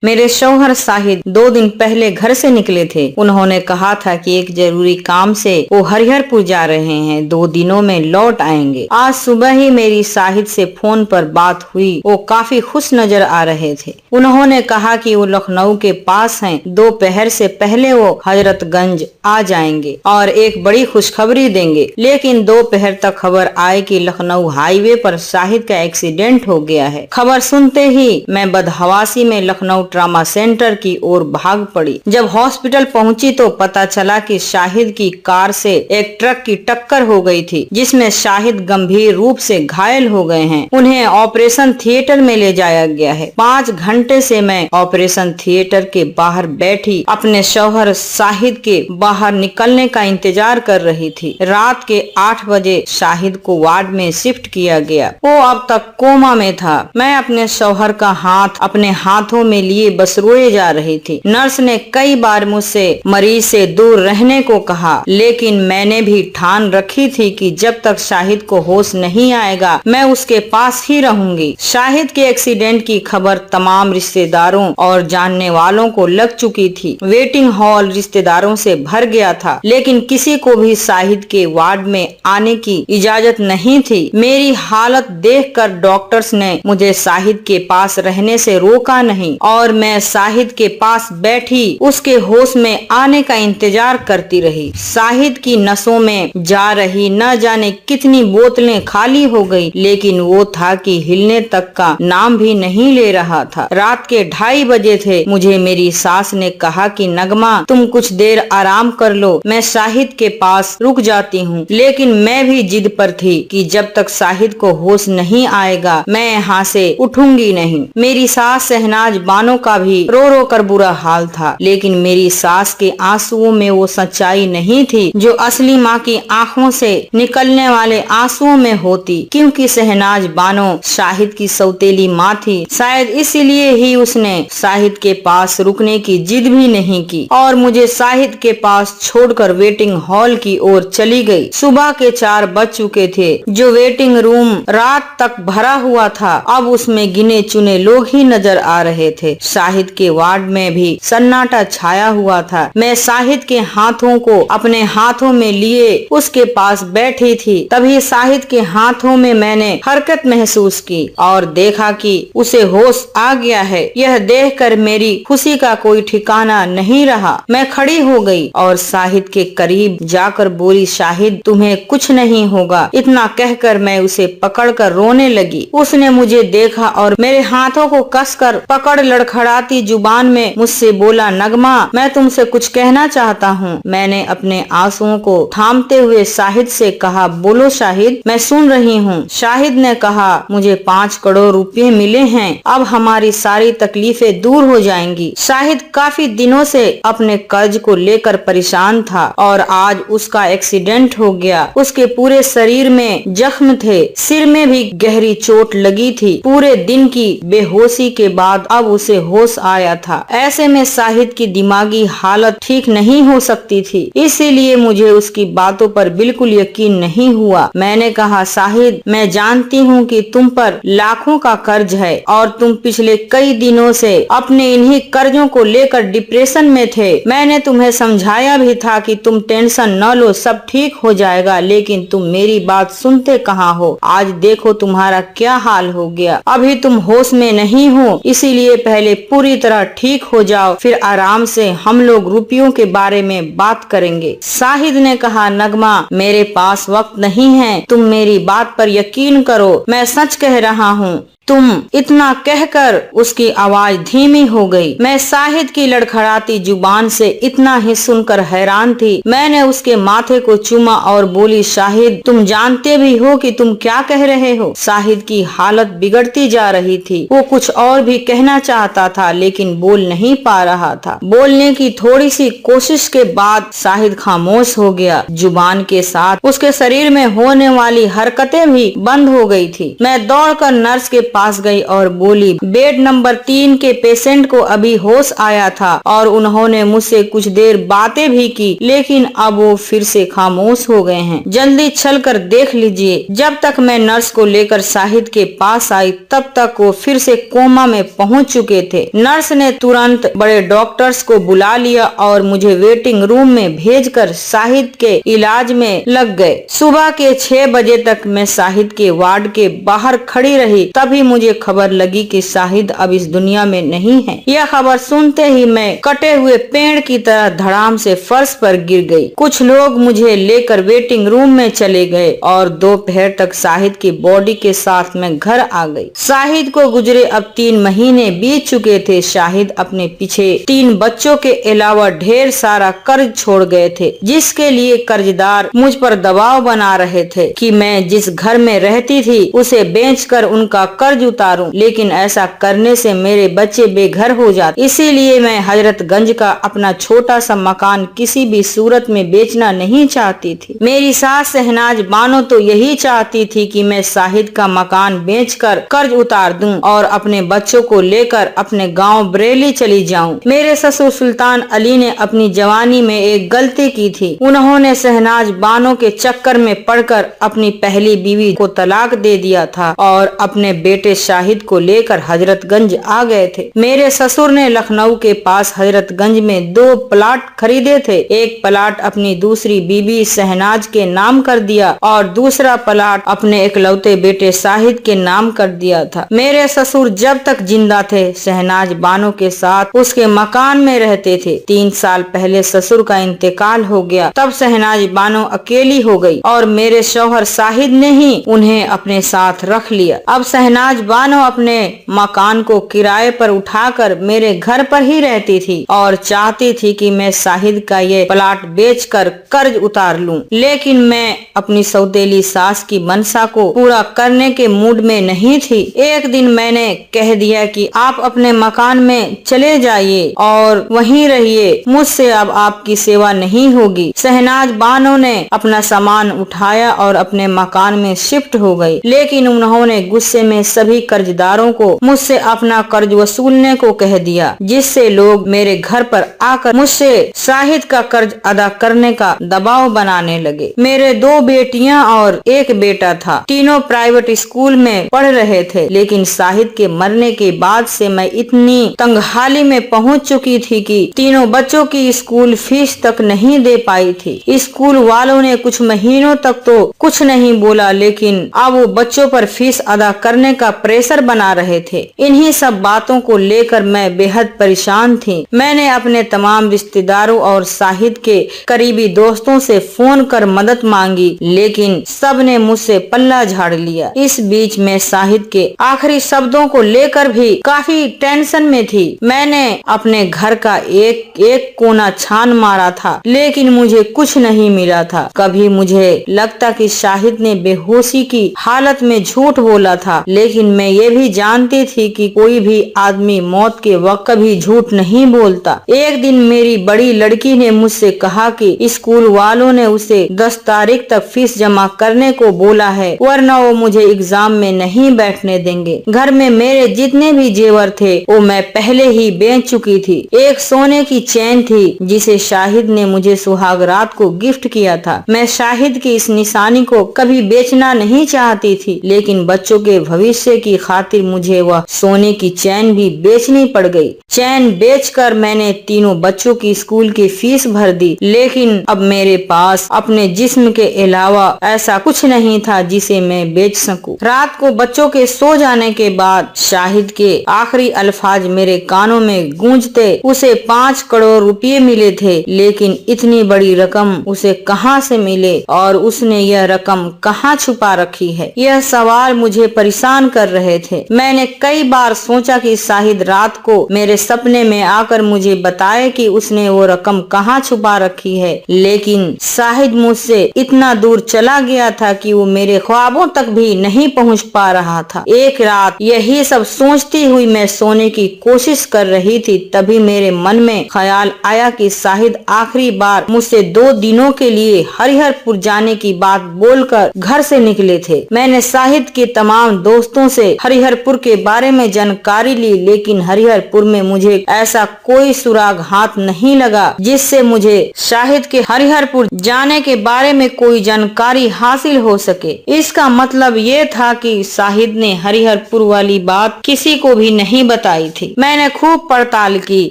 मेरे शौहर शाहिद 2 दिन पहले घर से निकले थे। उन्होंने कहा था कि एक जरूरी काम से वो हरिहरपुर जा रहे हैं, 2 दिनों में लौट आएंगे। आज सुबह ही मेरी शाहिद से फोन पर बात हुई। वो काफी खुश नजर आ रहे थे। उन्होंने कहा कि वो लखनऊ के पास हैं, दोपहर से पहले वो हजरतगंज आ जाएंगे और एक बड़ी खुशखबरी देंगे। लेकिन दोपहर तक खबर आए कि लखनऊ हाईवे पर शाहिद का एक्सीडेंट हो गया है। खबर सुनते ही मैं बदहवासी में लखनऊ ट्रामा सेंटर की ओर भाग पड़ी। जब हॉस्पिटल पहुंची तो पता चला कि शाहिद की कार से एक ट्रक की टक्कर हो गई थी, जिसमें शाहिद गंभीर रूप से घायल हो गए हैं। उन्हें ऑपरेशन थिएटर में ले जाया गया है। 5 घंटे से मैं ऑपरेशन थिएटर के बाहर बैठी अपने शौहर शाहिद के बाहर निकलने का इंतजार कर रही थी। रात के 8 बजे शाहिद को वार्ड में शिफ्ट किया गया। वो अब तक कोमा में था। मैं अपने शौहर का हाथ अपने हाथों में लिए बस रोए जा रही थी। नर्स ने कई बार मुझसे मरीज से दूर रहने को कहा, लेकिन मैंने भी ठान रखी थी कि जब तक शाहिद को होश नहीं आएगा मैं उसके पास ही रहूंगी। शाहिद के एक्सीडेंट की खबर तमाम रिश्तेदारों और जानने वालों को लग चुकी थी। वेटिंग हॉल रिश्तेदारों से भर गया था, लेकिन किसी को भी शाहिद के वार्ड में आने की इजाजत नहीं थी। मेरी हालत देखकर डॉक्टर्स ने मुझे शाहिद के पास रहने से रोका नहीं और मैं शाहिद के पास बैठी उसके होश में आने का इंतजार करती रही। शाहिद की नसों में जा रही न जाने कितनी बोतलें खाली हो गई, लेकिन वो था कि हिलने तक का नाम भी नहीं ले रहा था। रात के 2:30 बजे थे। मुझे मेरी सास ने कहा कि नगमा तुम कुछ देर आराम कर लो, मैं शाहिद के पास रुक जाती हूँ। लेकिन मैं भी जिद पर थी कि जब तक शाहिद को होश नहीं आएगा मैं यहाँ से उठूंगी नहीं। मेरी सास शहनाज बानो का भी रो रो कर बुरा हाल था, लेकिन मेरी सास के आंसुओं में वो सच्चाई नहीं थी जो असली माँ की आंखों से निकलने वाले आंसुओं में होती। क्योंकि शहनाज बानो शाहिद की सौतेली माँ थी, शायद इसीलिए ही उसने शाहिद के पास रुकने की जिद भी नहीं की और मुझे शाहिद के पास छोड़कर वेटिंग हॉल की ओर चली गई। सुबह के 4 बज चुके थे। जो वेटिंग रूम रात तक भरा हुआ था, अब उसमें गिने चुने लोग ही नजर आ रहे थे। शाहिद के वार्ड में भी सन्नाटा छाया हुआ था। मैं शाहिद के हाथों को अपने हाथों में लिए उसके पास बैठी थी। तभी शाहिद के हाथों में मैंने हरकत महसूस की और देखा कि उसे होश आ गया है। यह देखकर मेरी खुशी का कोई ठिकाना नहीं रहा। मैं खड़ी हो गई और शाहिद के करीब जाकर बोली, शाहिद तुम्हें कुछ नहीं होगा। इतना कहकर मैं उसे पकड़कर रोने लगी। उसने मुझे देखा और मेरे हाथों को कसकर पकड़ लड़खड़ाती जुबान में मुझसे बोला, नगमा मैं तुमसे कुछ कहना चाहता हूँ। मैंने अपने आंसुओं को थामते हुए शाहिद से कहा, बोलो शाहिद, मैं सुन रही हूँ। शाहिद ने कहा, मुझे 5 करोड़ रुपए मिले हैं, अब हमारी सारी तकलीफें दूर हो जाएंगी। शाहिद काफी दिनों से अपने कर्ज को लेकर परेशान था और आज उसका एक्सीडेंट हो गया। उसके पूरे शरीर में जख्म थे, सिर में भी गहरी चोट लगी थी। पूरे दिन की बेहोशी के बाद अब उसे होश आया था। ऐसे में शाहिद की दिमागी हालत ठीक नहीं हो सकती थी, इसीलिए मुझे उसकी बातों पर बिल्कुल यकीन नहीं हुआ। मैंने कहा, शाहिद मैं जानती हूँ कि तुम पर लाखों का कर्ज है और तुम पिछले कई दिनों से अपने इन्हीं कर्जों को लेकर डिप्रेशन में थे। मैंने तुम्हें समझाया भी था कि तुम टेंशन न लो, सब ठीक हो जाएगा, लेकिन तुम मेरी बात सुनते कहाँ हो। आज देखो तुम्हारा क्या हाल हो गया। अभी तुम होश में नहीं हो, इसीलिए पहले पूरी तरह ठीक हो जाओ, फिर आराम से हम लोग रुपयों के बारे में बात करेंगे। शाहिद ने कहा, नगमा मेरे पास वक्त नहीं है, तुम मेरी बात पर यकीन करो, मैं सच कह रहा हूँ। तुम इतना कहकर उसकी आवाज धीमी हो गई। मैं शाहिद की लड़खड़ाती जुबान से इतना ही सुनकर हैरान थी। मैंने उसके माथे को चूमा और बोली, शाहिद तुम जानते भी हो कि तुम क्या कह रहे हो। शाहिद की हालत बिगड़ती जा रही थी। वो कुछ और भी कहना चाहता था, लेकिन बोल नहीं पा रहा था। बोलने की थोड़ी सी कोशिश के बाद शाहिद खामोश हो गया। जुबान के साथ उसके शरीर में होने वाली हरकतें भी बंद हो गई थी। मैं दौड़कर नर्स के पास गई और बोली, बेड नंबर 3 के पेशेंट को अभी होश आया था और उन्होंने मुझसे कुछ देर बातें भी की, लेकिन अब वो फिर से खामोश हो गए हैं। जल्दी चल कर देख लीजिए। जब तक मैं नर्स को लेकर शाहिद के पास आई तब तक वो फिर से कोमा में पहुंच चुके थे। नर्स ने तुरंत बड़े डॉक्टर्स को बुला लिया और मुझे वेटिंग रूम में भेजकर शाहिद के इलाज में लग गए। सुबह के 6 बजे तक मैं शाहिद के वार्ड के बाहर खड़ी रही। तभी मुझे खबर लगी कि शाहिद अब इस दुनिया में नहीं है। यह खबर सुनते ही मैं कटे हुए पेड़ की तरह धड़ाम से फर्श पर गिर गई। कुछ लोग मुझे लेकर वेटिंग रूम में चले गए और दोपहर तक शाहिद की बॉडी के साथ मैं घर आ गई। शाहिद को गुजरे अब 3 महीने बीत चुके थे। शाहिद अपने पीछे 3 बच्चों के अलावा ढेर सारा कर्ज छोड़ गए थे, जिसके लिए कर्जदार मुझ पर दबाव बना रहे थे कि मैं जिस घर में रहती थी उसे बेचकर उनका कर्ज उतारूं, लेकिन ऐसा करने से मेरे बच्चे बेघर हो जाते। इसीलिए मैं हजरतगंज का अपना छोटा सा मकान किसी भी सूरत में बेचना नहीं चाहती थी। मेरी सास शहनाज बानो तो यही चाहती थी कि मैं शाहिद का मकान बेचकर कर्ज उतार दूं और अपने बच्चों को लेकर अपने गांव बरेली चली जाऊं। मेरे ससुर सुल्तान अली ने अपनी जवानी में एक गलती की थी। उन्होंने शहनाज बानो के चक्कर में पड़कर अपनी पहली बीवी को तलाक दे दिया था और अपने बेटे शाहिद को लेकर हजरतगंज आ गए थे। मेरे ससुर ने लखनऊ के पास हजरतगंज में 2 प्लाट खरीदे थे। एक प्लाट अपनी दूसरी बीबी शहनाज के नाम कर दिया और दूसरा प्लाट अपने इकलौते बेटे शाहिद के नाम कर दिया था। मेरे ससुर जब तक जिंदा थे शहनाज बानो के साथ उसके मकान में रहते थे। 3 साल पहले ससुर का इंतकाल हो गया, तब शहनाज बानो अकेली हो गई और मेरे शौहर शाहिद ने ही उन्हें अपने साथ रख लिया। अब शहनाज बानो अपने मकान को किराए पर उठाकर मेरे घर पर ही रहती थी और चाहती थी कि मैं शाहिद का ये प्लाट बेचकर कर्ज उतार लूं, लेकिन मैं अपनी सौतेली सास की मनसा को पूरा करने के मूड में नहीं थी। एक दिन मैंने कह दिया कि आप अपने मकान में चले जाइए और वहीं रहिए, मुझसे अब आपकी सेवा नहीं होगी। शहनाज बानो ने अपना सामान उठाया और अपने मकान में शिफ्ट हो गई, लेकिन उन्होंने गुस्से में सभी कर्जदारों को मुझसे अपना कर्ज वसूलने को कह दिया, जिससे लोग मेरे घर पर आकर मुझसे शाहिद का कर्ज अदा करने का दबाव बनाने लगे। मेरे 2 बेटियां और 1 बेटा था। तीनों प्राइवेट स्कूल में पढ़ रहे थे, लेकिन शाहिद के मरने के बाद से मैं इतनी तंगहाली में पहुंच चुकी थी कि तीनों बच्चों की स्कूल फीस तक नहीं दे पाई थी। स्कूल वालों ने कुछ महीनों तक तो कुछ नहीं बोला, लेकिन अब वो बच्चों पर फीस अदा करने का प्रेशर बना रहे थे। इन्हीं सब बातों को लेकर मैं बेहद परेशान थी। मैंने अपने तमाम रिश्तेदारों और शाहिद के करीबी दोस्तों से फोन कर मदद मांगी, लेकिन सब ने मुझसे पल्ला झाड़ लिया। इस बीच मैं शाहिद के आखिरी शब्दों को लेकर भी काफी टेंशन में थी। मैंने अपने घर का एक एक कोना छान मारा था, लेकिन मुझे कुछ नहीं मिला था। कभी मुझे लगता कि शाहिद ने बेहोशी की हालत में झूठ बोला था, लेकिन मैं ये भी जानती थी कि कोई भी आदमी मौत के वक्त कभी झूठ नहीं बोलता। एक दिन मेरी बड़ी लड़की ने मुझसे कहा कि स्कूल वालों ने उसे 10 तारीख तक फीस जमा करने को बोला है, वरना वो मुझे एग्जाम में नहीं बैठने देंगे। घर में मेरे जितने भी जेवर थे वो मैं पहले ही बेच चुकी थी। एक सोने की चैन थी जिसे शाहिद ने मुझे सुहागरात को गिफ्ट किया था। मैं शाहिद की इस निशानी को कभी बेचना नहीं चाहती थी, लेकिन बच्चों के भविष्य की खातिर मुझे वह सोने की चैन भी बेचनी पड़ गई। चैन बेचकर मैंने तीनों बच्चों की स्कूल की फीस भर दी, लेकिन अब मेरे पास अपने जिस्म के अलावा ऐसा कुछ नहीं था जिसे मैं बेच सकूं। रात को बच्चों के सो जाने के बाद शाहिद के आखिरी अल्फाज मेरे कानों में गूंजते उसे 5 करोड़ रुपए मिले थे, लेकिन इतनी बड़ी रकम उसे कहां से मिले और उसने यह रकम कहां छुपा रखी है, यह सवाल मुझे परेशान कर रहे थे। मैंने कई बार सोचा कि शाहिद रात को मेरे सपने में आकर मुझे बताए कि उसने वो रकम कहां छुपा रखी है, लेकिन शाहिद मुझसे इतना दूर चला गया था कि वो मेरे ख्वाबों तक भी नहीं पहुंच पा रहा था। एक रात यही सब सोचती हुई मैं सोने की कोशिश कर रही थी, तभी मेरे मन में ख्याल आया कि शाहिद आखिरी बार मुझसे 2 दिनों के लिए हरिहरपुर जाने की बात बोलकर घर से निकले थे। मैंने शाहिद के तमाम दोस्तों दोस्तों से हरिहरपुर के बारे में जानकारी ली, लेकिन हरिहरपुर में मुझे ऐसा कोई सुराग हाथ नहीं लगा जिससे मुझे शाहिद के हरिहरपुर जाने के बारे में कोई जानकारी हासिल हो सके। इसका मतलब ये था कि शाहिद ने हरिहरपुर वाली बात किसी को भी नहीं बताई थी। मैंने खूब पड़ताल की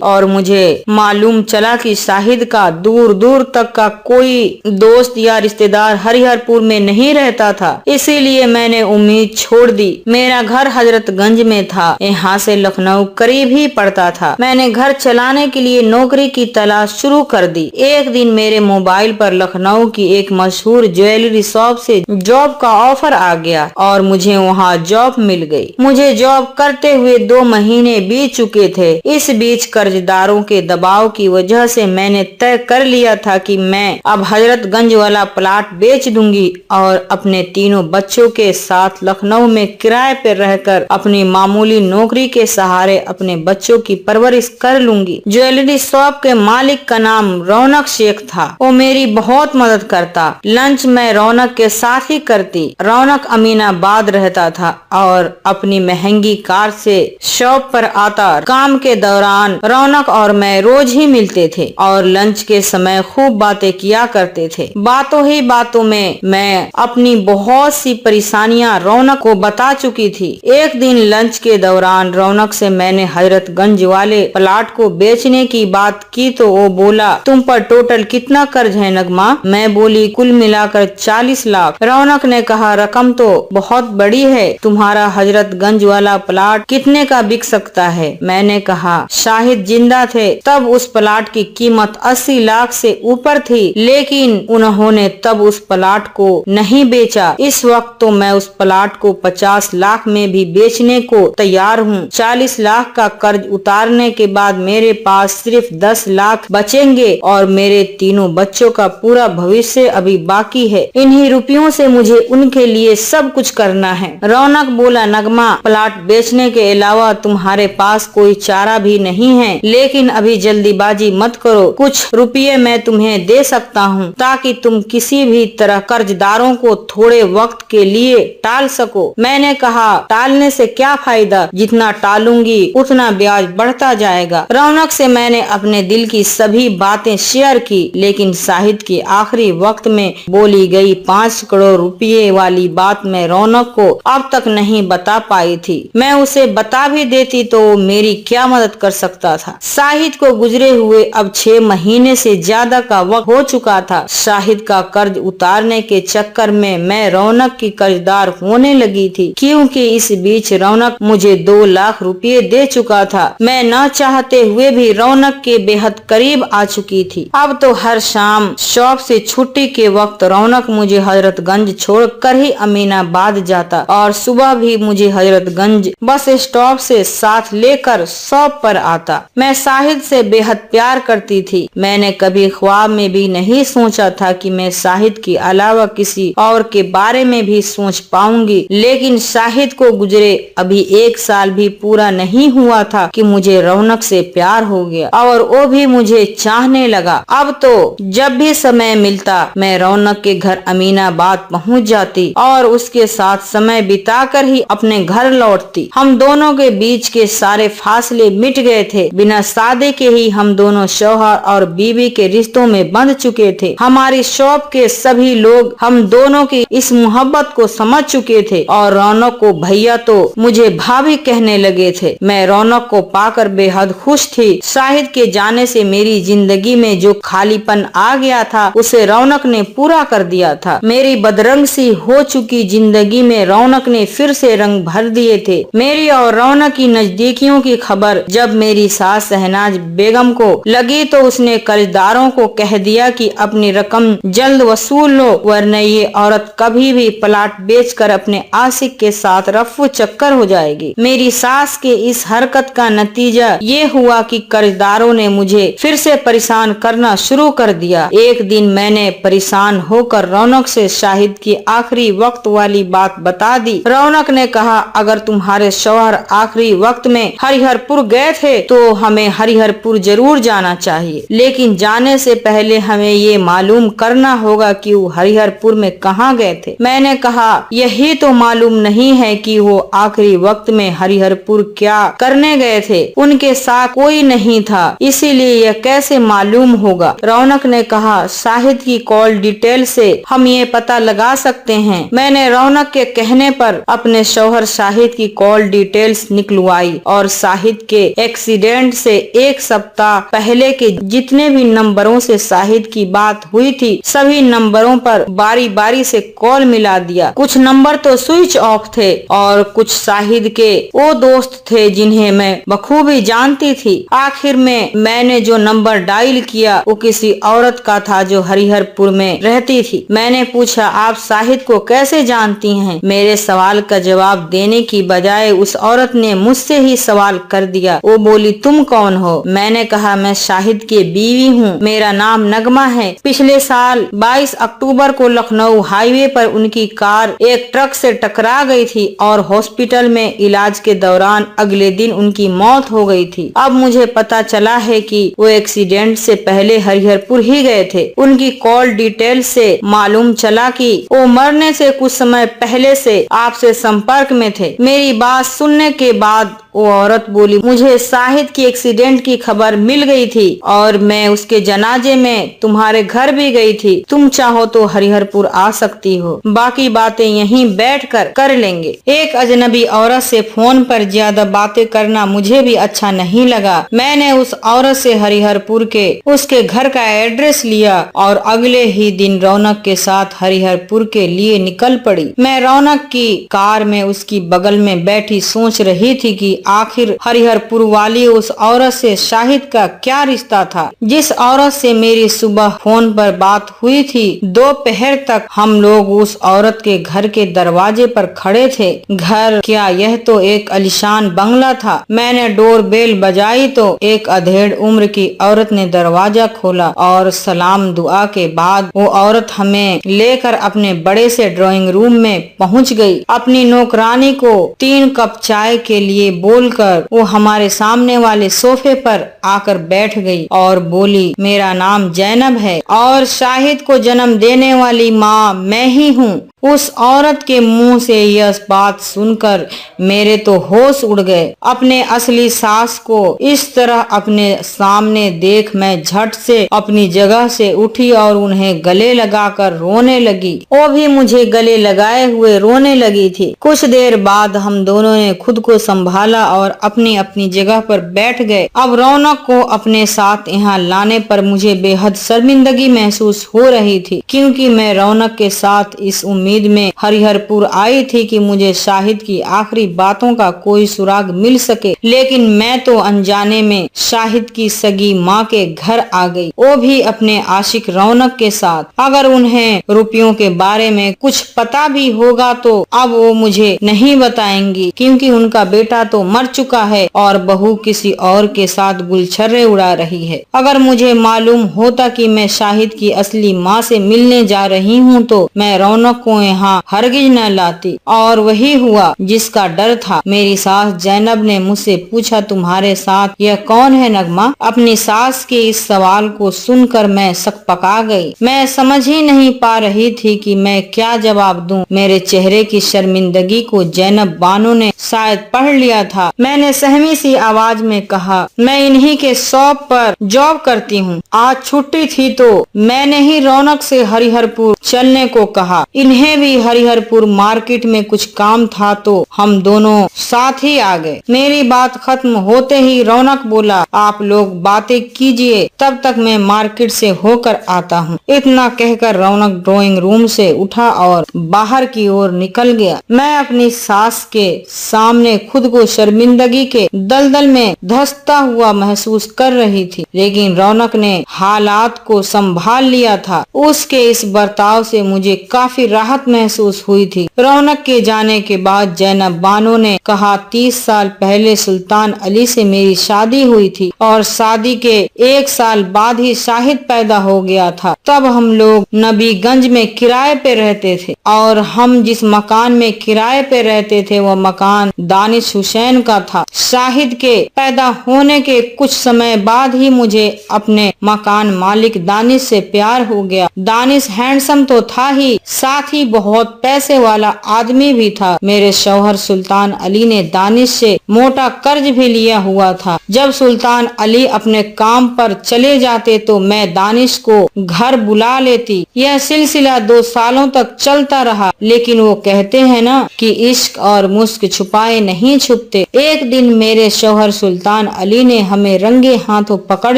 और मुझे मालूम चला कि शाहिद का दूर दूर तक का कोई दोस्त या रिश्तेदार हरिहरपुर में नहीं रहता था। इसीलिए मैंने उम्मीद छोड़ दी। मेरा घर हजरतगंज में था, यहाँ से लखनऊ करीब ही पड़ता था। मैंने घर चलाने के लिए नौकरी की तलाश शुरू कर दी। एक दिन मेरे मोबाइल पर लखनऊ की एक मशहूर ज्वेलरी शॉप से जॉब का ऑफर आ गया और मुझे वहाँ जॉब मिल गई। मुझे जॉब करते हुए 2 महीने बीत चुके थे। इस बीच कर्जदारों के दबाव की वजह से मैंने तय कर लिया था कि मैं अब हजरतगंज वाला प्लाट बेच दूंगी और अपने 3 बच्चों के साथ लखनऊ में किराए पर रहकर अपनी मामूली नौकरी के सहारे अपने बच्चों की परवरिश कर लूंगी। ज्वेलरी शॉप के मालिक का नाम रौनक शेख था। वो मेरी बहुत मदद करता। लंच मैं रौनक के साथ ही करती। रौनक अमीनाबाद रहता था और अपनी महंगी कार से शॉप पर आता। काम के दौरान रौनक और मैं रोज ही मिलते थे और लंच के समय खूब बातें किया करते थे। बातों ही बातों में मैं अपनी बहुत सी परेशानियां रौनक को बता चुकी थी। एक दिन लंच के दौरान रौनक से मैंने हजरतगंज वाले प्लाट को बेचने की बात की तो वो बोला, तुम पर टोटल कितना कर्ज है नगमा? मैं बोली, कुल मिलाकर 40 लाख। रौनक ने कहा, रकम तो बहुत बड़ी है, तुम्हारा हजरतगंज वाला प्लाट कितने का बिक सकता है? मैंने कहा, शाहिद जिंदा थे तब उस प्लाट की कीमत 80 लाख से ऊपर थी, लेकिन उन्होंने तब उस प्लाट को नहीं बेचा। इस वक्त तो मैं उस प्लाट को 50 लाख में भी बेचने को तैयार हूँ। 40 लाख का कर्ज उतारने के बाद मेरे पास सिर्फ 10 लाख बचेंगे और मेरे 3 बच्चों का पूरा भविष्य अभी बाकी है। इन्हीं रुपयों से मुझे उनके लिए सब कुछ करना है। रौनक बोला, नगमा, प्लाट बेचने के अलावा तुम्हारे पास कोई चारा भी नहीं है, लेकिन अभी जल्दीबाजी मत करो। कुछ रुपये मैं तुम्हें दे सकता हूँ ताकि तुम किसी भी तरह कर्जदारों को थोड़े वक्त के लिए टाल सको। मैंने कहा, टालने से क्या फायदा? जितना टालूंगी उतना ब्याज बढ़ता जाएगा। रौनक से मैंने अपने दिल की सभी बातें शेयर की, लेकिन शाहिद के आखिरी वक्त में बोली गई 5 करोड़ रुपये वाली बात मैं रौनक को अब तक नहीं बता पाई थी। मैं उसे बता भी देती तो वो मेरी क्या मदद कर सकता था। शाहिद को गुजरे हुए अब 6 महीने से ज्यादा का वक्त हो चुका था। शाहिद का कर्ज उतारने के चक्कर में मैं रौनक की कर्जदार होने लगी थी, क्योंकि इस बीच रौनक मुझे 2 लाख रुपए दे चुका था। मैं न चाहते हुए भी रौनक के बेहद करीब आ चुकी थी। अब तो हर शाम शॉप से छुट्टी के वक्त रौनक मुझे हजरतगंज छोड़कर ही अमीनाबाद जाता और सुबह भी मुझे हजरतगंज बस स्टॉप से साथ लेकर शॉप पर आता। मैं शाहिद से बेहद प्यार करती थी। मैंने कभी ख्वाब में भी नहीं सोचा था कि मैं शाहिद के अलावा किसी और के बारे में भी सोच पाऊंगी, लेकिन शाहिद को गुजरे अभी 1 साल भी पूरा नहीं हुआ था कि मुझे रौनक से प्यार हो गया और वो भी मुझे चाहने लगा। अब तो जब भी समय मिलता मैं रौनक के घर अमीनाबाद पहुंच जाती और उसके साथ समय बिताकर ही अपने घर लौटती। हम दोनों के बीच के सारे फासले मिट गए थे। बिना शादी के ही हम दोनों शौहर और बीवी के रिश्तों में बंध चुके थे। हमारी शॉप के सभी लोग हम दोनों की इस मोहब्बत को समझ चुके थे और रौनक को भैया तो मुझे भाभी कहने लगे थे। मैं रौनक को पाकर बेहद खुश थी। शाहिद के जाने से मेरी जिंदगी में जो खालीपन आ गया था उसे रौनक ने पूरा कर दिया था। मेरी बदरंग सी हो चुकी जिंदगी में रौनक ने फिर से रंग भर दिए थे। मेरी और रौनक की नजदीकियों की खबर जब मेरी सास शहनाज बेगम को लगी तो उसने कर्जदारों को कह दिया कि अपनी रकम जल्द वसूल लो, वरना ये औरत कभी भी प्लाट बेचकर अपने आशिक के साथ रफू चक्कर हो जाएगी। मेरी सास के इस हरकत का नतीजा ये हुआ कि कर्जदारों ने मुझे फिर से परेशान करना शुरू कर दिया। एक दिन मैंने परेशान होकर रौनक से शाहिद की आखिरी वक्त वाली बात बता दी। रौनक ने कहा, अगर तुम्हारे शौहर आखिरी वक्त में हरिहरपुर गए थे तो हमें हरिहरपुर जरूर जाना चाहिए, लेकिन जाने से पहले हमें ये मालूम करना होगा कि वो हरिहरपुर में कहाँ गए थे। मैंने कहा, यही तो मालूम नहीं है कि वो आखिरी वक्त में हरिहरपुर क्या करने गए थे। उनके साथ कोई नहीं था, इसीलिए यह कैसे मालूम होगा। रौनक ने कहा, शाहिद की कॉल डिटेल से हम ये पता लगा सकते हैं। मैंने रौनक के कहने पर अपने शौहर शाहिद की कॉल डिटेल्स निकलवाई और शाहिद के एक्सीडेंट से एक सप्ताह पहले के जितने भी नंबरों से शाहिद की बात हुई थी, सभी नंबरों पर बारी बारी से कॉल मिला दिया। कुछ नंबर तो स्विच ऑफ थे और कुछ शाहिद के वो दोस्त थे जिन्हें मैं बखूबी जानती थी। आखिर में मैंने जो नंबर डायल किया वो किसी औरत का था जो हरिहरपुर में रहती थी। मैंने पूछा, आप शाहिद को कैसे जानती हैं? मेरे सवाल का जवाब देने की बजाय उस औरत ने मुझसे ही सवाल कर दिया। वो बोली, तुम कौन हो? मैंने कहा, मैं शाहिद की बीवी हूँ, मेरा नाम नगमा है। पिछले साल 22 अक्टूबर को लखनऊ हाईवे पर उनकी कार एक ट्रक से टकरा गई थी और हॉस्पिटल में इलाज के दौरान अगले दिन उनकी मौत हो गई थी। अब मुझे पता चला है कि वो एक्सीडेंट से पहले हरिहरपुर ही गए थे। उनकी कॉल डिटेल से मालूम चला कि वो मरने से कुछ समय पहले से आपसे संपर्क में थे। मेरी बात सुनने के बाद वो औरत बोली, मुझे शाहिद की एक्सीडेंट की खबर मिल गई थी और मैं उसके जनाजे में तुम्हारे घर भी गई थी। तुम चाहो तो हरिहरपुर आ सकती हो, बाकी बातें यहीं बैठकर कर लेंगे। एक अजनबी औरत से फोन पर ज्यादा बातें करना मुझे भी अच्छा नहीं लगा। मैंने उस औरत से हरिहरपुर के उसके घर का एड्रेस लिया और अगले ही दिन रौनक के साथ हरिहरपुर के लिए निकल पड़ी। मैं रौनक की कार में उसकी बगल में बैठी सोच रही थी कि आखिर हरिहरपुर वाली उस औरत से शाहिद का क्या रिश्ता था। जिस औरत से मेरी सुबह फोन पर बात हुई थी, दोपहर तक हम लोग उस औरत के घर के दरवाजे पर खड़े थे। घर क्या, यह तो एक आलीशान बंगला था। मैंने डोर बेल बजाई तो एक अधेड़ उम्र की औरत ने दरवाजा खोला और सलाम दुआ के बाद वो औरत हमें लेकर अपने बड़े से ड्राइंग रूम में पहुंच गई। अपनी नौकरानी को 3 कप चाय के लिए बोलकर वो हमारे सामने वाले सोफे पर आकर बैठ गई और बोली, मेरा नाम जैनब है और शाहिद को जन्म देने वाली माँ मैं ही हूँ। उस औरत के मुंह से यह बात सुनकर मेरे तो होश उड़ गए। अपने असली सास को इस तरह अपने सामने देख मैं झट से अपनी जगह से उठी और उन्हें गले लगाकर रोने लगी। वो भी मुझे गले लगाए हुए रोने लगी थी। कुछ देर बाद हम दोनों ने खुद को संभाला और अपनी अपनी जगह पर बैठ गए। अब रौनक को अपने साथ यहाँ लाने पर मुझे बेहद शर्मिंदगी महसूस हो रही थी, क्योंकि मैं रौनक के साथ इस उम्मीद में हरिहरपुर आई थी कि मुझे शाहिद की आखिरी बातों का कोई सुराग मिल सके। लेकिन मैं तो अनजाने में शाहिद की सगी माँ के घर आ गई, वो भी अपने आशिक रौनक के साथ। अगर उन्हें रुपयों के बारे में कुछ पता भी होगा तो अब वो मुझे नहीं बताएंगी, क्योंकि उनका बेटा तो मर चुका है और बहू किसी और के साथ गुलछर्रे उड़ा रही है। अगर मुझे मालूम होता कि मैं शाहिद की असली माँ से मिलने जा रही हूँ तो मैं रौनक को यहाँ हरगिज न लाती। और वही हुआ जिसका डर था। मेरी सास जैनब ने मुझसे पूछा, तुम्हारे साथ यह कौन है नगमा? अपनी सास के इस सवाल को सुनकर मैं सकपका गई। मैं समझ ही नहीं पा रही थी कि मैं क्या जवाब दूं। मेरे चेहरे की शर्मिंदगी को जैनब बानो ने शायद पढ़ लिया था। मैंने सहमी सी आवाज में कहा, मैं इन्हीं के शॉप पर जॉब करती हूँ। आज छुट्टी थी तो मैंने ही रौनक से हरिहरपुर चलने को कहा। इन्हें भी हरिहरपुर मार्केट में कुछ काम था तो हम दोनों साथ ही आ गए। मेरी बात खत्म होते ही रौनक बोला, आप लोग बातें कीजिए, तब तक मैं मार्केट से होकर आता हूँ। इतना कहकर रौनक ड्राइंग रूम से उठा और बाहर की ओर निकल गया। मैं अपनी सास के सामने खुद को शर्मिंदगी के दलदल में धंसता हुआ महसूस कर रही थी, लेकिन रौनक ने हालात को संभाल लिया था। उसके इस बर्ताव से मुझे काफी राहत महसूस हुई थी। रौनक के जाने के बाद जैनब बानो ने कहा, 30 साल पहले सुल्तान अली से मेरी शादी हुई थी और शादी के 1 साल बाद ही शाहिद पैदा हो गया था। तब हम लोग नबीगंज में किराए पे रहते थे और हम जिस मकान में किराए पे रहते थे वह मकान दानिश हुसैन का था। शाहिद के पैदा होने के कुछ समय बाद ही मुझे अपने मकान मालिक दानिश से प्यार हो गया। दानिश हैंडसम तो था ही, साथ ही ही बहुत पैसे वाला आदमी भी था। मेरे शौहर सुल्तान अली ने दानिश से मोटा कर्ज भी लिया हुआ था। जब सुल्तान अली अपने काम पर चले जाते तो मैं दानिश को घर बुला लेती। यह सिलसिला 2 सालों तक चलता रहा, लेकिन वो कहते हैं ना कि इश्क और मुश्क छुपाए नहीं छुपते। एक दिन मेरे शौहर सुल्तान अली ने हमें रंगे हाथों पकड़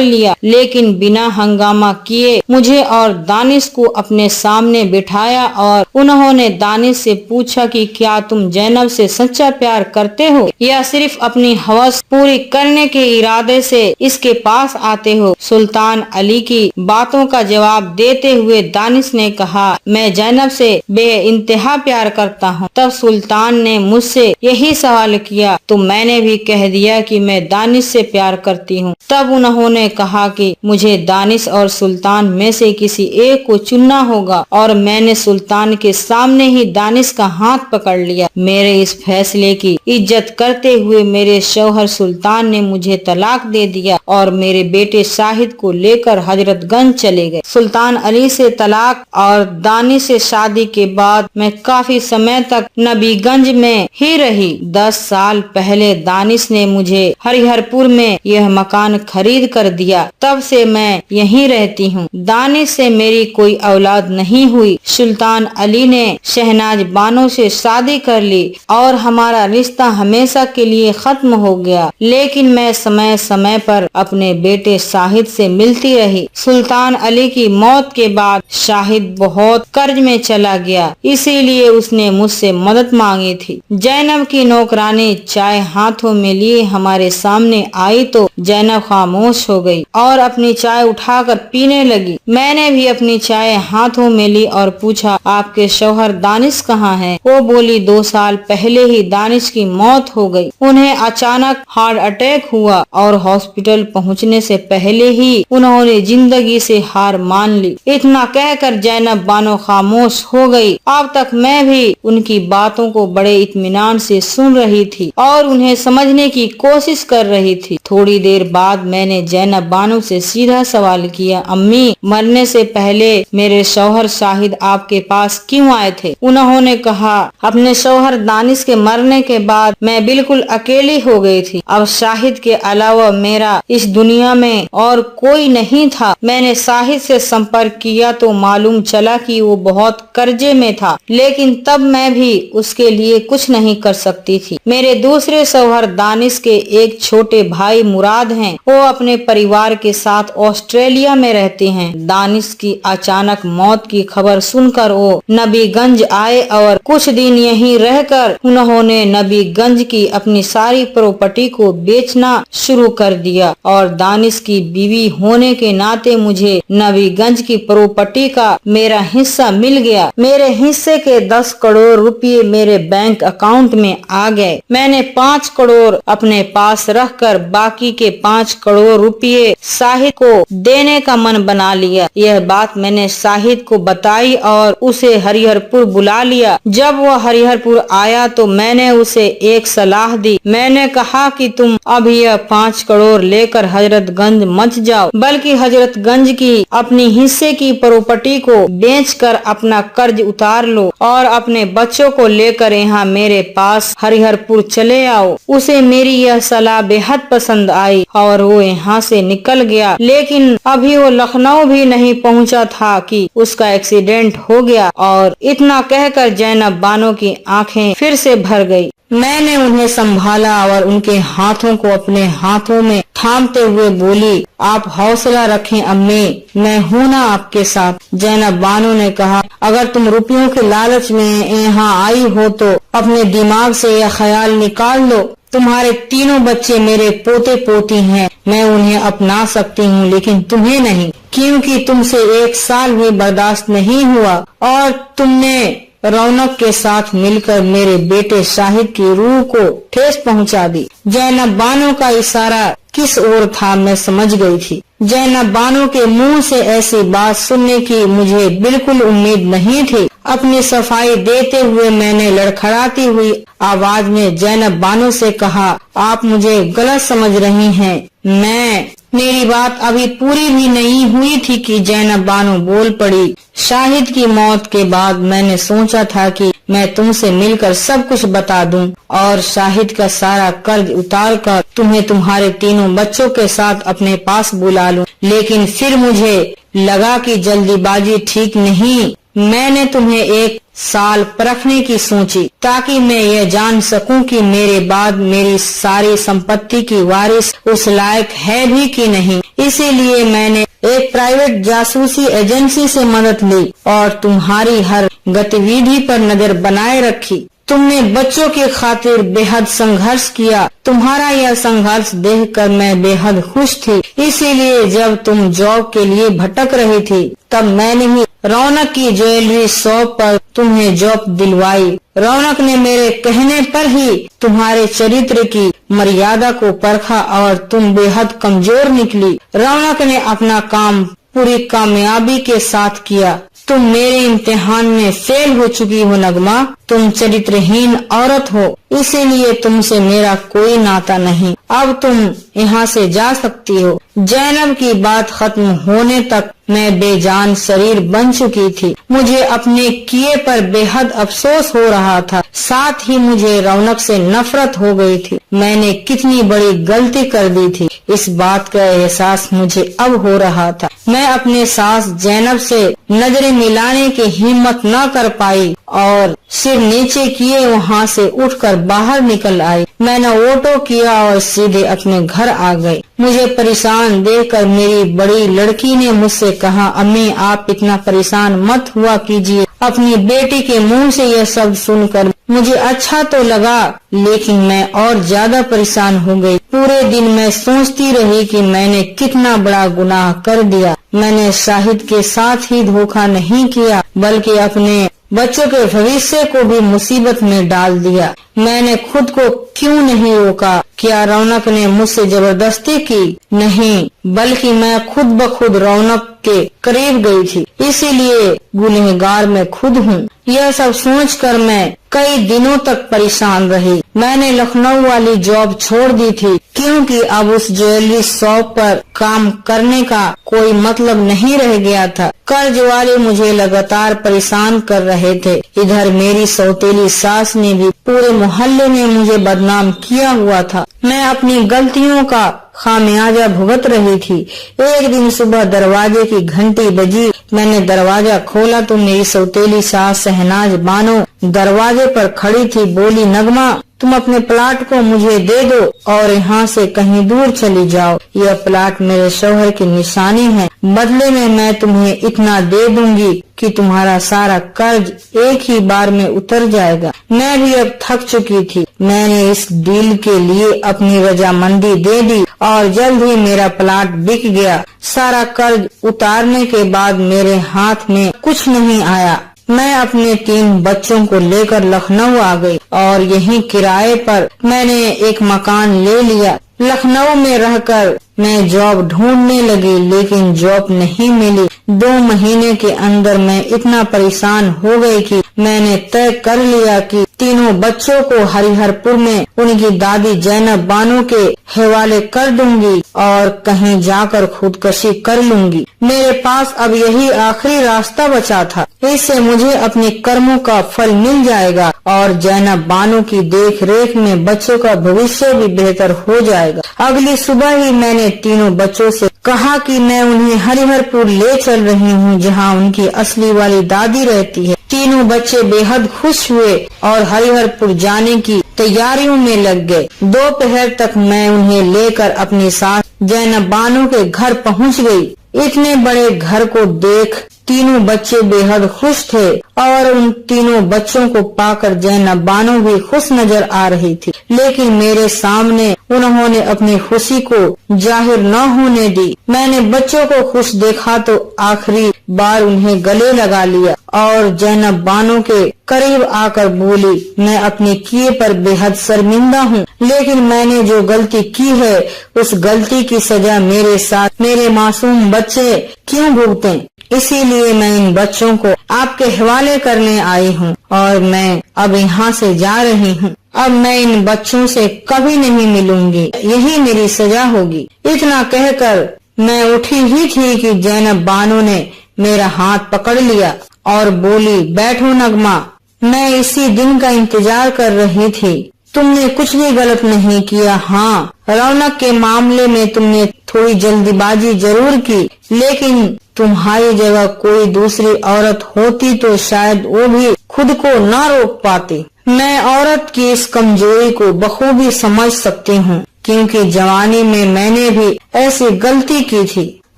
लिया, लेकिन बिना हंगामा किए मुझे और दानिश को अपने सामने बिठाया और उन्होंने दानिश से पूछा कि क्या तुम जैनब से सच्चा प्यार करते हो या सिर्फ अपनी हवस पूरी करने के इरादे से इसके पास आते हो। सुल्तान अली की बातों का जवाब देते हुए दानिश ने कहा, मैं जैनब से बेइंतहा प्यार करता हूँ। तब सुल्तान ने मुझसे यही सवाल किया तो मैंने भी कह दिया कि मैं दानिश से प्यार करती हूँ। तब उन्होंने कहा कि मुझे दानिश और सुल्तान में से किसी एक को चुनना होगा और मैंने सुल्तान के सामने ही दानिश का हाथ पकड़ लिया। मेरे इस फैसले की इज्जत करते हुए मेरे शौहर सुल्तान ने मुझे तलाक दे दिया और मेरे बेटे शाहिद को लेकर हजरतगंज चले गए। सुल्तान अली से तलाक और दानिश से शादी के बाद मैं काफी समय तक नबीगंज में ही रही। 10 साल पहले दानिश ने मुझे हरिहरपुर में यह मकान खरीद कर दिया। तब से मैं यहीं रहती हूँ। दानिश से मेरी कोई औलाद नहीं हुई। सुल्तान अली ने शहनाज बानो से शादी कर ली और हमारा रिश्ता हमेशा के लिए खत्म हो गया, लेकिन मैं समय समय पर अपने बेटे शाहिद से मिलती रही। सुल्तान अली की मौत के बाद शाहिद बहुत कर्ज में चला गया, इसीलिए उसने मुझसे मदद मांगी थी। जैनब की नौकरानी चाय हाथों में लिए हमारे सामने आई तो जैनब खामोश हो गई और अपनी चाय उठाकर पीने लगी। मैंने भी अपनी चाय हाथों में ली और पूछा, आपके शौहर दानिश कहाँ हैं? वो बोली, 2 साल पहले ही दानिश की मौत हो गई। उन्हें अचानक हार्ट अटैक हुआ और हॉस्पिटल पहुंचने से पहले ही उन्होंने जिंदगी से हार मान ली। इतना कहकर जैनब बानो खामोश हो गई। अब तक मैं भी उनकी बातों को बड़े इत्मीनान से सुन रही थी और उन्हें समझने की कोशिश कर रही थी। थोड़ी देर बाद मैंने जैनब बानो से सीधा सवाल किया, अम्मी, मरने से पहले मेरे शौहर शाहिद आपके पास क्यों आए थे? उन्होंने कहा, अपने शौहर दानिश के मरने के बाद मैं बिल्कुल अकेली हो गई थी। अब शाहिद के अलावा मेरा इस दुनिया में और कोई नहीं था। मैंने शाहिद से संपर्क किया तो मालूम चला कि वो बहुत कर्जे में था, लेकिन तब मैं भी उसके लिए कुछ नहीं कर सकती थी। मेरे दूसरे शौहर दानिश के एक छोटे भाई मुराद हैं। वो अपने परिवार के साथ ऑस्ट्रेलिया में रहते हैं। दानिश की अचानक मौत की खबर सुनकर वो नबीगंज आए और कुछ दिन यहीं रहकर उन्होंने नबीगंज की अपनी सारी प्रॉपर्टी को बेचना शुरू कर दिया और दानिश की बीवी होने के नाते मुझे नबीगंज की प्रॉपर्टी का मेरा हिस्सा मिल गया। मेरे हिस्से के 10 करोड़ रुपए मेरे बैंक अकाउंट में आ गए। मैंने 5 करोड़ अपने पास रखकर बाकी के 5 करोड़ रुपए शाहिद को देने का मन बना लिया। यह बात मैंने शाहिद को बताई और उसे हरिहरपुर बुला लिया। जब वह हरिहरपुर आया तो मैंने उसे एक सलाह दी। मैंने कहा कि तुम अब यह 5 करोड़ लेकर हजरतगंज मत जाओ, बल्कि हजरतगंज की अपनी हिस्से की प्रॉपर्टी को बेचकर अपना कर्ज उतार लो और अपने बच्चों को लेकर यहाँ मेरे पास हरिहरपुर चले आओ। उसे मेरी यह सलाह बेहद पसंद आई और वो यहाँ से निकल गया, लेकिन अभी वो लखनऊ भी नहीं पहुँचा था कि उसका एक्सीडेंट हो गया। और इतना कहकर जैनब बानो की आंखें फिर से भर गई। मैंने उन्हें संभाला और उनके हाथों को अपने हाथों में थामते हुए बोली, आप हौसला रखें अम्मी, मैं हूँ ना आपके साथ। जैनब बानो ने कहा, अगर तुम रुपयों के लालच में यहाँ आई हो तो अपने दिमाग से यह ख्याल निकाल लो, तुम्हारे 3 बच्चे मेरे पोते पोती हैं। मैं उन्हें अपना सकती हूँ, लेकिन तुम्हें नहीं, क्योंकि तुमसे 1 साल भी बर्दाश्त नहीं हुआ और तुमने रौनक के साथ मिलकर मेरे बेटे शाहिद की रूह को ठेस पहुंचा दी। जैनब बानो का इशारा किस ओर था मैं समझ गई थी। जैनब बानो के मुंह से ऐसी बात सुनने की मुझे बिल्कुल उम्मीद नहीं थी। अपनी सफाई देते हुए मैंने लड़खड़ाती हुई आवाज में जैनब बानो से कहा, आप मुझे गलत समझ रही हैं। मेरी बात अभी पूरी भी नहीं हुई थी कि जैनब बानो बोल पड़ी, शाहिद की मौत के बाद मैंने सोचा था कि मैं तुमसे मिलकर सब कुछ बता दूं और शाहिद का सारा कर्ज उतार कर तुम्हें तुम्हारे तीनों बच्चों के साथ अपने पास बुला लूं, लेकिन फिर मुझे लगा कि जल्दीबाजी ठीक नहीं। मैंने तुम्हें 1 साल परखने की सोची ताकि मैं यह जान सकूं कि मेरे बाद मेरी सारी संपत्ति की वारिस उस लायक है भी कि नहीं। इसीलिए मैंने एक प्राइवेट जासूसी एजेंसी से मदद ली और तुम्हारी हर गतिविधि पर नजर बनाए रखी। तुमने बच्चों की खातिर बेहद संघर्ष किया। तुम्हारा यह संघर्ष देखकर मैं बेहद खुश थी। इसीलिए जब तुम जॉब के लिए भटक रही थी तब मैंने ही रौनक की ज्वेलरी शॉप पर तुम्हें जॉब दिलवाई। रौनक ने मेरे कहने पर ही तुम्हारे चरित्र की मर्यादा को परखा और तुम बेहद कमजोर निकली। रौनक ने अपना काम पूरी कामयाबी के साथ किया। तुम मेरे इम्तिहान में फेल हो चुकी हो नगमा। तुम चरित्रहीन औरत हो, इसीलिए तुमसे मेरा कोई नाता नहीं। अब तुम यहाँ से जा सकती हो। जैनब की बात खत्म होने तक मैं बेजान शरीर बन चुकी थी। मुझे अपने किए पर बेहद अफसोस हो रहा था, साथ ही मुझे रौनक से नफरत हो गई थी। मैंने कितनी बड़ी गलती कर दी थी, इस बात का एहसास मुझे अब हो रहा था। मैं अपने सास जैनब से नजरें मिलाने की हिम्मत न कर पाई और सिर नीचे किए वहाँ से उठकर बाहर निकल आई। मैंने ऑटो किया और सीधे अपने घर आ गई। मुझे परेशान देखकर मेरी बड़ी लड़की ने मुझसे कहा, अम्मी आप इतना परेशान मत हुआ कीजिए। अपनी बेटी के मुंह से यह शब्द सुनकर मुझे अच्छा तो लगा, लेकिन मैं और ज्यादा परेशान हो गई। पूरे दिन मैं सोचती रही कि मैंने कितना बड़ा गुनाह कर दिया। मैंने शाहिद के साथ ही धोखा नहीं किया, बल्कि अपने बच्चों के भविष्य को भी मुसीबत में डाल दिया। मैंने खुद को क्यों नहीं रोका? क्या रौनक ने मुझसे जबरदस्ती की? नहीं, बल्कि मैं खुद ब खुद रौनक के करीब गई थी, इसीलिए गुनहगार मैं खुद हूँ। यह सब सोचकर मैं कई दिनों तक परेशान रही। मैंने लखनऊ वाली जॉब छोड़ दी थी क्योंकि अब उस ज्वेलरी शॉप पर काम करने का कोई मतलब नहीं रह गया था। कर्ज वाले मुझे लगातार परेशान कर रहे थे। इधर मेरी सौतेली सास ने भी पूरे मोहल्ले में मुझे बदनाम किया हुआ था। मैं अपनी गलतियों का खामियाजा भुगत रही थी। एक दिन सुबह दरवाजे की घंटी बजी। मैंने दरवाजा खोला तो मेरी सौतेली सास शहनाज बानो दरवाजे पर खड़ी थी। बोली, नगमा तुम अपने प्लाट को मुझे दे दो और यहाँ से कहीं दूर चली जाओ। यह प्लाट मेरे शौहर की निशानी है। बदले में मैं तुम्हें इतना दे दूंगी कि तुम्हारा सारा कर्ज एक ही बार में उतर जाएगा। मैं भी अब थक चुकी थी। मैंने इस डील के लिए अपनी रजामंदी दे दी और जल्द ही मेरा प्लाट बिक गया। सारा कर्ज उतारने के बाद मेरे हाथ में कुछ नहीं आया। मैं अपने 3 बच्चों को लेकर लखनऊ आ गई और यहीं किराए पर मैंने एक मकान ले लिया। लखनऊ में रहकर मैं जॉब ढूंढने लगी, लेकिन जॉब नहीं मिली। 2 महीने के अंदर मैं इतना परेशान हो गई कि मैंने तय कर लिया कि तीनों बच्चों को हरिहरपुर में उनकी दादी जैनब बानो के हवाले कर दूंगी और कहीं जाकर खुदकशी कर लूंगी। मेरे पास अब यही आखिरी रास्ता बचा था। इससे मुझे अपने कर्मों का फल मिल जाएगा और जैनब बानो की देख रेख में बच्चों का भविष्य भी बेहतर हो जाएगा। अगली सुबह ही मैंने तीनों बच्चों से कहा कि मैं उन्हें हरिहरपुर ले चल रही हूँ, जहाँ उनकी असली वाली दादी रहती है। तीनों बच्चे बेहद खुश हुए और हरिहरपुर जाने की तैयारियों में लग गए। दोपहर तक मैं उन्हें लेकर अपनी सास जैनब बानो के घर पहुँच गई। इतने बड़े घर को देख तीनों बच्चे बेहद खुश थे और उन तीनों बच्चों को पाकर जैनब बानो भी खुश नजर आ रही थी, लेकिन मेरे सामने उन्होंने अपनी खुशी को जाहिर न होने दी। मैंने बच्चों को खुश देखा तो आखिरी बार उन्हें गले लगा लिया और जैनब बानो के करीब आकर बोली, मैं अपने किए पर बेहद शर्मिंदा हूँ, लेकिन मैंने जो गलती की है उस गलती की सजा मेरे साथ मेरे मासूम बच्चे क्यों भुगतें? इसीलिए मैं इन बच्चों को आपके हवाले करने आई हूँ और मैं अब यहाँ से जा रही हूँ। अब मैं इन बच्चों से कभी नहीं मिलूंगी, यही मेरी सजा होगी। इतना कहकर मैं उठी ही थी कि जैनब बानो ने मेरा हाथ पकड़ लिया और बोली, बैठो नगमा, मैं इसी दिन का इंतजार कर रही थी। तुमने कुछ भी गलत नहीं किया। हाँ, रौनक के मामले में तुमने थोड़ी जल्दीबाजी जरूर की, लेकिन तुम्हारी जगह कोई दूसरी औरत होती तो शायद वो भी खुद को न रोक पाती। मैं औरत की इस कमजोरी को बखूबी समझ सकती हूँ, क्योंकि जवानी में मैंने भी ऐसी गलती की थी।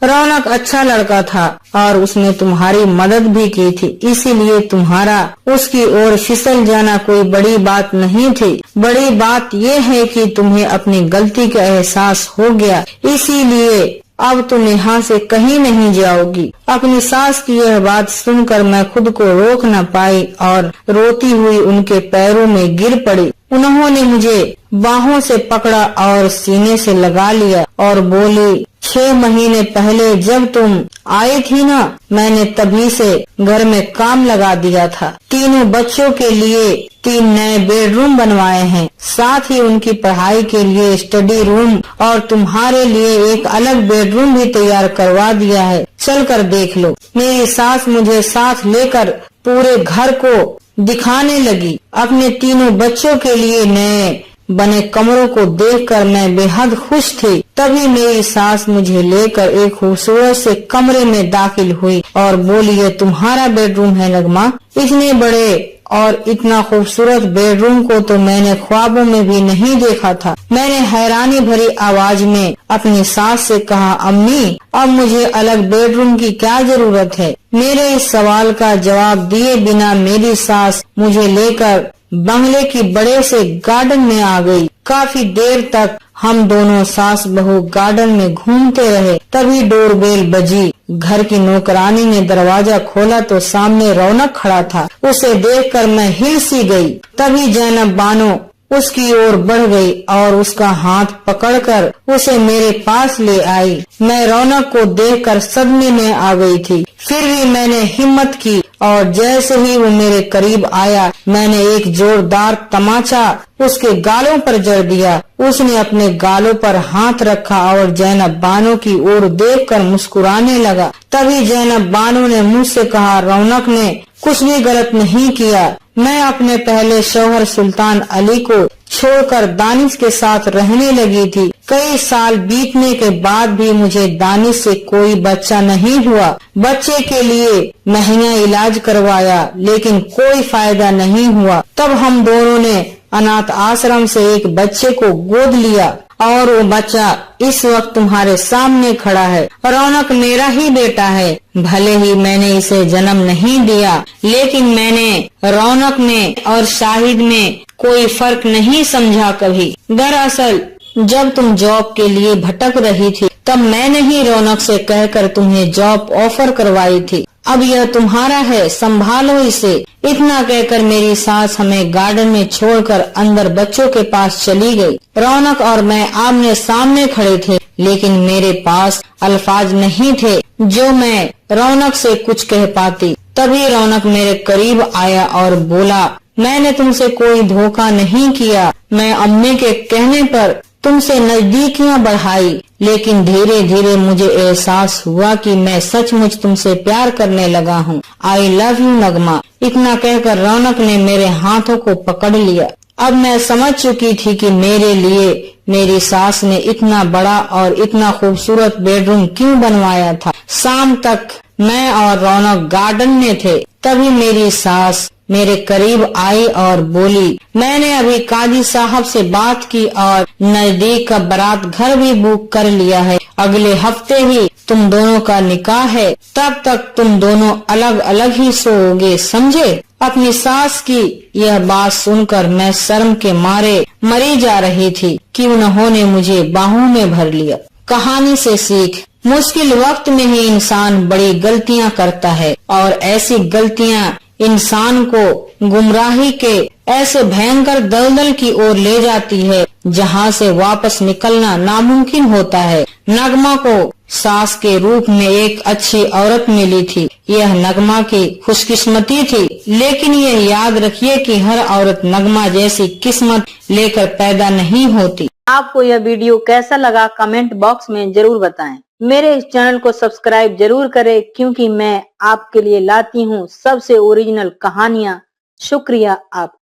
रौनक अच्छा लड़का था और उसने तुम्हारी मदद भी की थी, इसीलिए तुम्हारा उसकी ओर फिसल जाना कोई बड़ी बात नहीं थी। बड़ी बात यह है कि तुम्हें अपनी गलती का एहसास हो गया, इसीलिए अब तुम यहाँ से कहीं नहीं जाओगी। अपनी सास की यह बात सुनकर मैं खुद को रोक न पाई और रोती हुई उनके पैरों में गिर पड़ी। उन्होंने मुझे बाहों से पकड़ा और सीने से लगा लिया और बोली, 6 महीने पहले जब तुम आई थी ना, मैंने तभी से घर में काम लगा दिया था। तीनों बच्चों के लिए 3 नए बेडरूम बनवाए हैं, साथ ही उनकी पढ़ाई के लिए स्टडी रूम और तुम्हारे लिए एक अलग बेडरूम भी तैयार करवा दिया है। चल कर देख लो। मेरी सास मुझे साथ लेकर पूरे घर को दिखाने लगी। अपने तीनों बच्चों के लिए नए बने कमरों को देखकर मैं बेहद खुश थी। तभी मेरी सास मुझे लेकर एक खूबसूरत से कमरे में दाखिल हुई और बोली, ये तुम्हारा बेडरूम है नगमा। इतने बड़े और इतना खूबसूरत बेडरूम को तो मैंने ख्वाबों में भी नहीं देखा था। मैंने हैरानी भरी आवाज में अपनी सास से कहा, अम्मी, अब मुझे अलग बेडरूम की क्या जरूरत है? मेरे इस सवाल का जवाब दिए बिना मेरी सास मुझे लेकर बंगले की बड़े से गार्डन में आ गई। काफी देर तक हम दोनों सास बहू गार्डन में घूमते रहे। तभी डोरबेल बजी। घर की नौकरानी ने दरवाजा खोला तो सामने रौनक खड़ा था। उसे देखकर मैं हिल सी गई। तभी जैनब बानो उसकी ओर बढ़ गई और उसका हाथ पकड़कर उसे मेरे पास ले आई। मैं रौनक को देखकर सदमे में आ गई थी, फिर भी मैंने हिम्मत की और जैसे ही वो मेरे करीब आया, मैंने एक जोरदार तमाचा उसके गालों पर जड़ दिया। उसने अपने गालों पर हाथ रखा और जैनब बानो की ओर देखकर मुस्कुराने लगा। तभी जैनब बानो ने मुझसे कहा, रौनक ने कुछ भी गलत नहीं किया। मैं अपने पहले शौहर सुल्तान अली को छोड़कर दानिश के साथ रहने लगी थी। कई साल बीतने के बाद भी मुझे दानिश से कोई बच्चा नहीं हुआ। बच्चे के लिए महंगा इलाज करवाया, लेकिन कोई फायदा नहीं हुआ। तब हम दोनों ने अनाथ आश्रम से एक बच्चे को गोद लिया और वो बच्चा इस वक्त तुम्हारे सामने खड़ा है। रौनक मेरा ही बेटा है। भले ही मैंने इसे जन्म नहीं दिया, लेकिन मैंने रौनक में और शाहिद में कोई फर्क नहीं समझा कभी। दरअसल जब तुम जॉब के लिए भटक रही थी, तब मैंने ही रौनक से कहकर तुम्हें जॉब ऑफर करवाई थी। अब यह तुम्हारा है, संभालो इसे। इतना कहकर मेरी सास हमें गार्डन में छोड़कर अंदर बच्चों के पास चली गई। रौनक और मैं आमने सामने खड़े थे, लेकिन मेरे पास अल्फाज नहीं थे जो मैं रौनक से कुछ कह पाती। तभी रौनक मेरे करीब आया और बोला, मैंने तुमसे कोई धोखा नहीं किया। मैं अम्मी के कहने पर तुमसे नजदीकियां बढ़ाई, लेकिन धीरे धीरे मुझे एहसास हुआ कि मैं सचमुच तुमसे प्यार करने लगा हूँ। आई लव यू नगमा। इतना कहकर रौनक ने मेरे हाथों को पकड़ लिया। अब मैं समझ चुकी थी कि मेरे लिए मेरी सास ने इतना बड़ा और इतना खूबसूरत बेडरूम क्यों बनवाया था। शाम तक मैं और रौनक गार्डन में थे। तभी मेरी सास मेरे करीब आई और बोली, मैंने अभी काजी साहब से बात की और नजदीक का बारात घर भी बुक कर लिया है। अगले हफ्ते ही तुम दोनों का निकाह है। तब तक तुम दोनों अलग अलग ही सोओगे, समझे? अपनी सास की यह बात सुनकर मैं शर्म के मारे मरी जा रही थी कि उन्होंने मुझे बाहों में भर लिया। कहानी से सीख, मुश्किल वक्त में ही इंसान बड़ी गलतियां करता है और ऐसी गलतियां इंसान को गुमराही के ऐसे भयंकर दलदल की ओर ले जाती है जहां से वापस निकलना नामुमकिन होता है। नगमा को सास के रूप में एक अच्छी औरत मिली थी। यह नगमा की खुशकिस्मती थी, लेकिन यह याद रखिए कि हर औरत नगमा जैसी किस्मत लेकर पैदा नहीं होती। आपको यह वीडियो कैसा लगा कमेंट बॉक्स में जरूर बताएं। मेरे इस चैनल को सब्सक्राइब जरूर करें, क्योंकि मैं आपके लिए लाती हूँ सबसे ओरिजिनल कहानियां। शुक्रिया आप